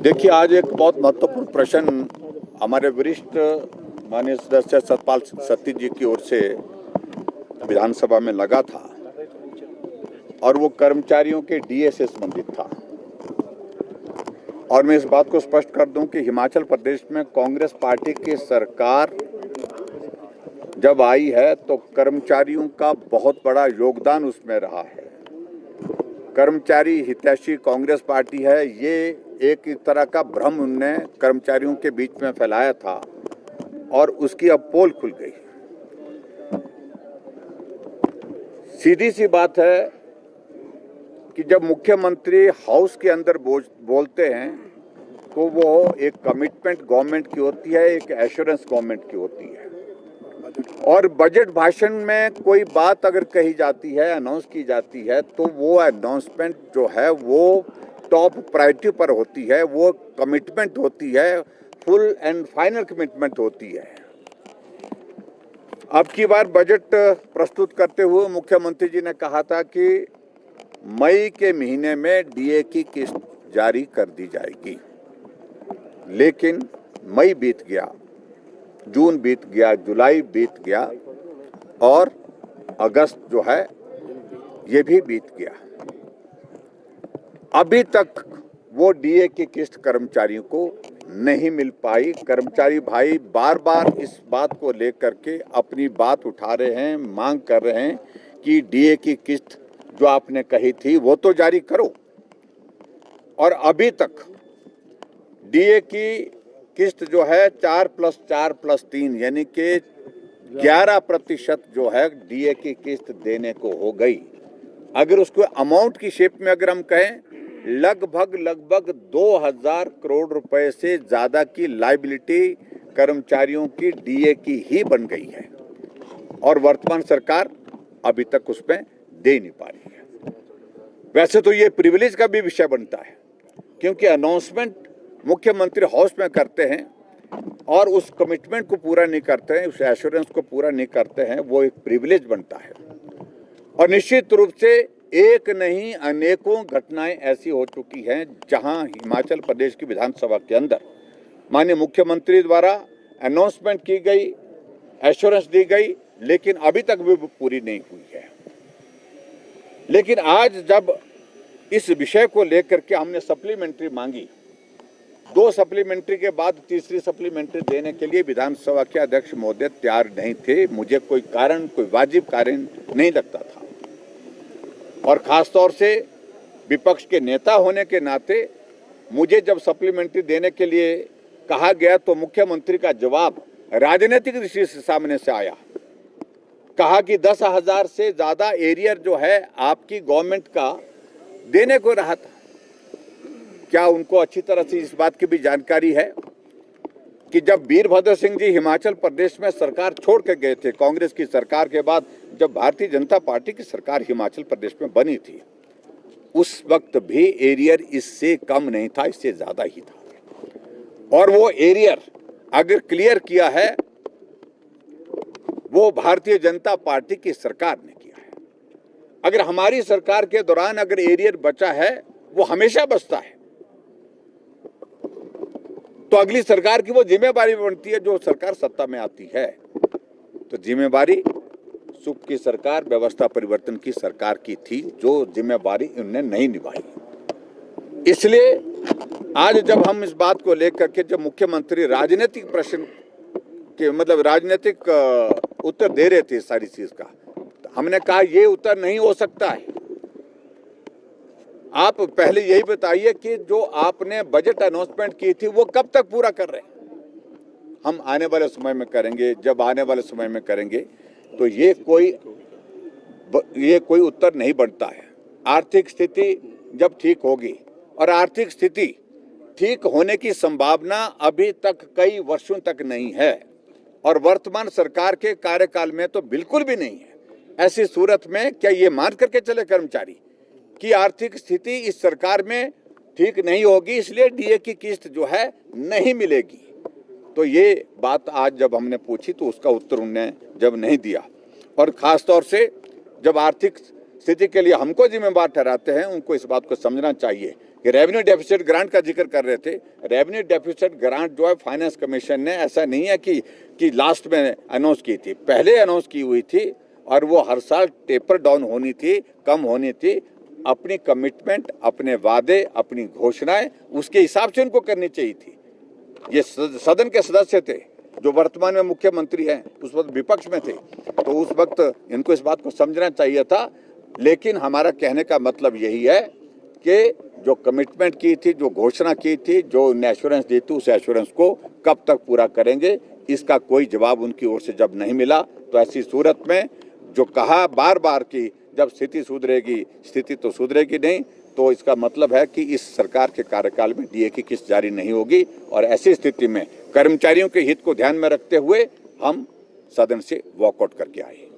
देखिए, आज एक बहुत महत्वपूर्ण प्रश्न हमारे वरिष्ठ माननीय सदस्य सतपाल सत्ती जी की ओर से विधानसभा में लगा था और वो कर्मचारियों के डीए से संबंधित था। और मैं इस बात को स्पष्ट कर दूं कि हिमाचल प्रदेश में कांग्रेस पार्टी की सरकार जब आई है तो कर्मचारियों का बहुत बड़ा योगदान उसमें रहा है। कर्मचारी हितैषी कांग्रेस पार्टी है, ये एक तरह का भ्रम उनने कर्मचारियों के बीच में फैलाया था और उसकी अब पोल खुल गई। सीधी सी बात है कि जब मुख्यमंत्री हाउस के अंदर बोलते हैं तो वो एक कमिटमेंट गवर्नमेंट की होती है, एक एश्योरेंस गवर्नमेंट की होती है। और बजट भाषण में कोई बात अगर कही जाती है, अनाउंस की जाती है, तो वो अनाउंसमेंट जो है वो टॉप प्रायोरिटी पर होती है, वो कमिटमेंट होती है, फुल एंड फाइनल कमिटमेंट होती है। अब की बार बजट प्रस्तुत करते हुए मुख्यमंत्री जी ने कहा था कि मई के महीने में डीए की किस्त जारी कर दी जाएगी, लेकिन मई बीत गया, जून बीत गया, जुलाई बीत गया और अगस्त जो है ये भी बीत गया। अभी तक वो डीए की किस्त कर्मचारियों को नहीं मिल पाई। कर्मचारी भाई बार बार इस बात को लेकर के अपनी बात उठा रहे हैं, मांग कर रहे हैं कि डीए की किस्त जो आपने कही थी वो तो जारी करो। और अभी तक डीए की किस्त जो है 4+4+3 यानी कि 11% जो है डीए की किस्त देने को हो गई। अगर उसको अमाउंट की शेप में अगर हम कहें, लगभग 2000 करोड़ रुपए से ज्यादा की लायबिलिटी कर्मचारियों की डीए की ही बन गई है और वर्तमान सरकार अभी तक उसमें दे नहीं पा रही है। वैसे तो ये प्रिविलेज का भी विषय बनता है, क्योंकि अनाउंसमेंट मुख्यमंत्री हाउस में करते हैं और उस कमिटमेंट को पूरा नहीं करते हैं, उस एश्योरेंस को पूरा नहीं करते हैं, वो एक प्रिविलेज बनता है। और निश्चित रूप से एक नहीं अनेकों घटनाएं ऐसी हो चुकी हैं जहां हिमाचल प्रदेश की विधानसभा के अंदर माननीय मुख्यमंत्री द्वारा अनाउंसमेंट की गई, एश्योरेंस दी गई, लेकिन अभी तक भी पूरी नहीं हुई है। लेकिन आज जब इस विषय को लेकर के हमने सप्लीमेंट्री मांगी, 2 सप्लीमेंट्री के बाद तीसरी सप्लीमेंट्री देने के लिए विधानसभा के अध्यक्ष महोदय तैयार नहीं थे। मुझे कोई कारण, कोई वाजिब कारण नहीं लगता था और खासतौर से विपक्ष के नेता होने के नाते मुझे जब सप्लीमेंट्री देने के लिए कहा गया तो मुख्यमंत्री का जवाब राजनीतिक दृष्टि से सामने से आया। कहा कि 10,000 से ज्यादा एरियर जो है आपकी गवर्नमेंट का देने को रहा था। क्या उनको अच्छी तरह से इस बात की भी जानकारी है कि जब वीरभद्र सिंह जी हिमाचल प्रदेश में सरकार छोड़ के गए थे, कांग्रेस की सरकार के बाद जब भारतीय जनता पार्टी की सरकार हिमाचल प्रदेश में बनी थी, उस वक्त भी एरियर इससे कम नहीं था, इससे ज्यादा ही था। और वो एरियर अगर क्लियर किया है वो भारतीय जनता पार्टी की सरकार ने किया है। अगर हमारी सरकार के दौरान अगर एरियर बचा है, वो हमेशा बचता है, तो अगली सरकार की वो जिम्मेवारी बनती है जो सरकार सत्ता में आती है। तो जिम्मेवारी सुख की सरकार, व्यवस्था परिवर्तन की सरकार की थी, जो जिम्मेवारी उन्होंने नहीं निभाई। इसलिए आज जब हम इस बात को लेकर के जब मुख्यमंत्री राजनीतिक प्रश्न के मतलब राजनीतिक उत्तर दे रहे थे सारी चीज का, तो हमने कहा ये उत्तर नहीं हो सकता है। आप पहले यही बताइए कि जो आपने बजट अनाउंसमेंट की थी वो कब तक पूरा कर रहे हैं। हम आने वाले समय में करेंगे, जब आने वाले समय में करेंगे, तो ये कोई उत्तर नहीं बनता है। आर्थिक स्थिति जब ठीक होगी, और आर्थिक स्थिति ठीक होने की संभावना अभी तक कई वर्षों तक नहीं है और वर्तमान सरकार के कार्यकाल में तो बिल्कुल भी नहीं है। ऐसी सूरत में क्या ये मान करके चले कर्मचारी कि आर्थिक स्थिति इस सरकार में ठीक नहीं होगी, इसलिए डीए की किस्त जो है नहीं मिलेगी? तो ये बात आज जब हमने पूछी तो उसका उत्तर उन्होंने जब नहीं दिया, और खास तौर से जब आर्थिक स्थिति के लिए हमको जिम्मेदार ठहराते हैं, उनको इस बात को समझना चाहिए कि रेवेन्यू डेफिसिट ग्रांट का जिक्र कर रहे थे। रेवेन्यू डेफिसिट ग्रांट जो है फाइनेंस कमीशन ने ऐसा नहीं है कि लास्ट में अनाउंस की थी, पहले अनाउंस की हुई थी और वो हर साल टेपर डाउन होनी थी, कम होनी थी। अपनी कमिटमेंट, अपने वादे, अपनी घोषणाएं उसके हिसाब से उनको करनी चाहिए थी। ये सदन के सदस्य थे जो वर्तमान में मुख्यमंत्री हैं, उस वक्त विपक्ष में थे, तो उस वक्त इनको इस बात को समझना चाहिए था। लेकिन हमारा कहने का मतलब यही है कि जो कमिटमेंट की थी, जो घोषणा की थी, जो एश्योरेंस दी थी, उस एश्योरेंस को कब तक पूरा करेंगे, इसका कोई जवाब उनकी ओर से जब नहीं मिला, तो ऐसी सूरत में जो कहा बार बार कि जब स्थिति सुधरेगी, स्थिति तो सुधरेगी नहीं, तो इसका मतलब है कि इस सरकार के कार्यकाल में डीए की किस्त जारी नहीं होगी। और ऐसी स्थिति में कर्मचारियों के हित को ध्यान में रखते हुए हम सदन से वॉकआउट करके आए।